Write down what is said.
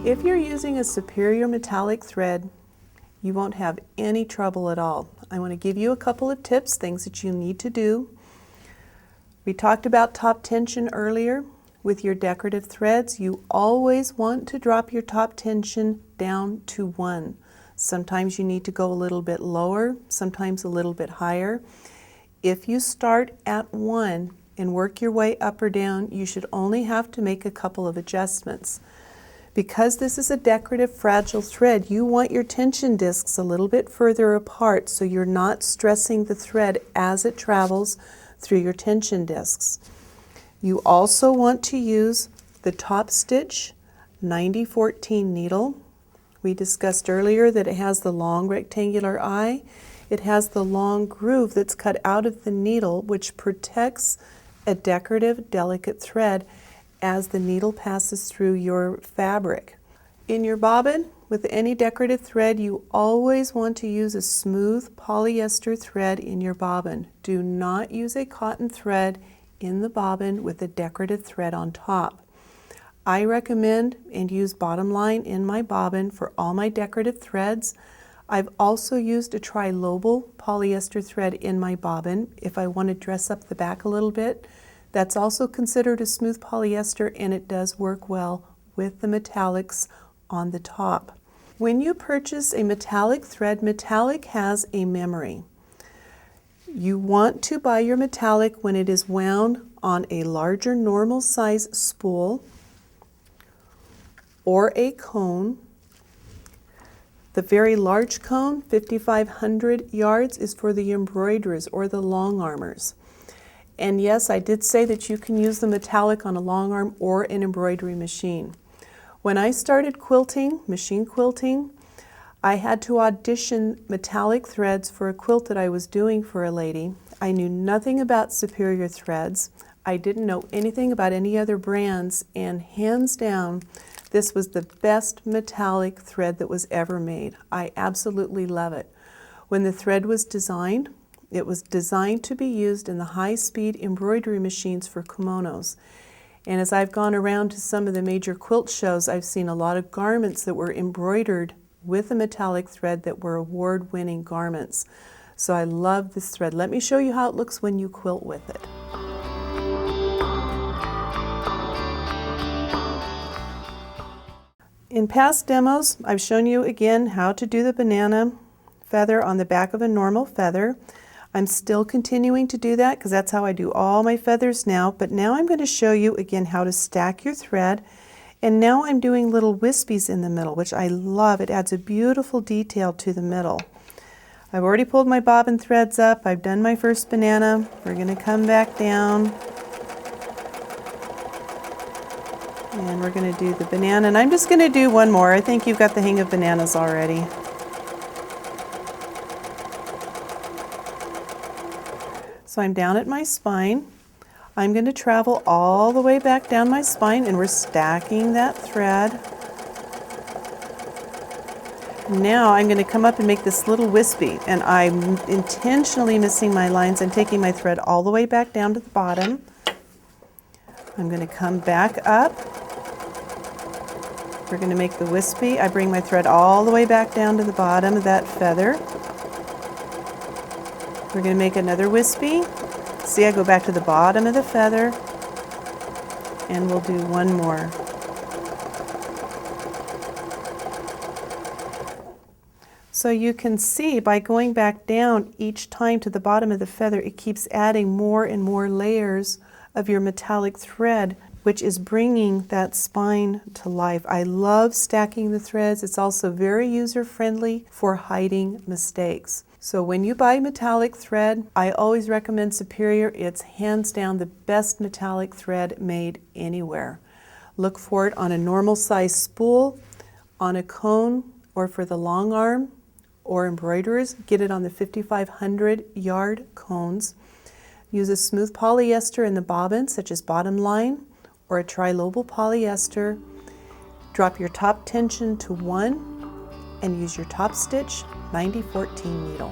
If you're using a superior metallic thread, you won't have any trouble at all. I want to give you a couple of tips, things that you need to do. We talked about top tension earlier. With your decorative threads, you always want to drop your top tension down to 1. Sometimes you need to go a little bit lower, sometimes a little bit higher. If you start at 1 and work your way up or down, you should only have to make a couple of adjustments. Because this is a decorative fragile thread, you want your tension discs a little bit further apart so you're not stressing the thread as it travels through your tension discs. You also want to use the top stitch 90-14 needle. We discussed earlier that it has the long rectangular eye. It has the long groove that's cut out of the needle, which protects a decorative, delicate thread as the needle passes through your fabric. In your bobbin, with any decorative thread, you always want to use a smooth polyester thread in your bobbin. Do not use a cotton thread in the bobbin with a decorative thread on top. I recommend and use bottom line in my bobbin for all my decorative threads. I've also used a trilobal polyester thread in my bobbin if I want to dress up the back a little bit. That's also considered a smooth polyester, and it does work well with the metallics on the top. When you purchase a metallic thread, metallic has a memory. You want to buy your metallic when it is wound on a larger normal size spool or a cone. The very large cone, 5,500 yards, is for the embroiderers or the long armers. And yes, I did say that you can use the metallic on a long arm or an embroidery machine. When I started quilting, machine quilting, I had to audition metallic threads for a quilt that I was doing for a lady. I knew nothing about superior threads. I didn't know anything about any other brands, and hands down, this was the best metallic thread that was ever made. I absolutely love it. When the thread was designed, it was designed to be used in the high-speed embroidery machines for kimonos. And as I've gone around to some of the major quilt shows, I've seen a lot of garments that were embroidered with a metallic thread that were award-winning garments. So I love this thread. Let me show you how it looks when you quilt with it. In past demos, I've shown you again how to do the banana feather on the back of a normal feather. I'm still continuing to do that because that's how I do all my feathers now, but now I'm going to show you again how to stack your thread. And now I'm doing little wispies in the middle, which I love. It adds a beautiful detail to the middle. I've already pulled my bobbin threads up. I've done my first banana. We're going to come back down. And we're going to do the banana. And I'm just going to do one more. I think you've got the hang of bananas already. So I'm down at my spine. I'm going to travel all the way back down my spine, and we're stacking that thread. Now I'm going to come up and make this little wispy, and I'm intentionally missing my lines. I'm taking my thread all the way back down to the bottom. I'm going to come back up. We're going to make the wispy. I bring my thread all the way back down to the bottom of that feather. We're going to make another wispy. See, I go back to the bottom of the feather, and we'll do one more. So you can see by going back down each time to the bottom of the feather, it keeps adding more and more layers of your metallic thread, which is bringing that spine to life. I love stacking the threads. It's also very user-friendly for hiding mistakes. So when you buy metallic thread, I always recommend Superior. It's hands down the best metallic thread made anywhere. Look for it on a normal size spool, on a cone, or for the long arm, or embroiderers, get it on the 5,500 yard cones. Use a smooth polyester in the bobbin, such as bottom line, or a trilobal polyester. Drop your top tension to 1 and use your top stitch 90-14 needle.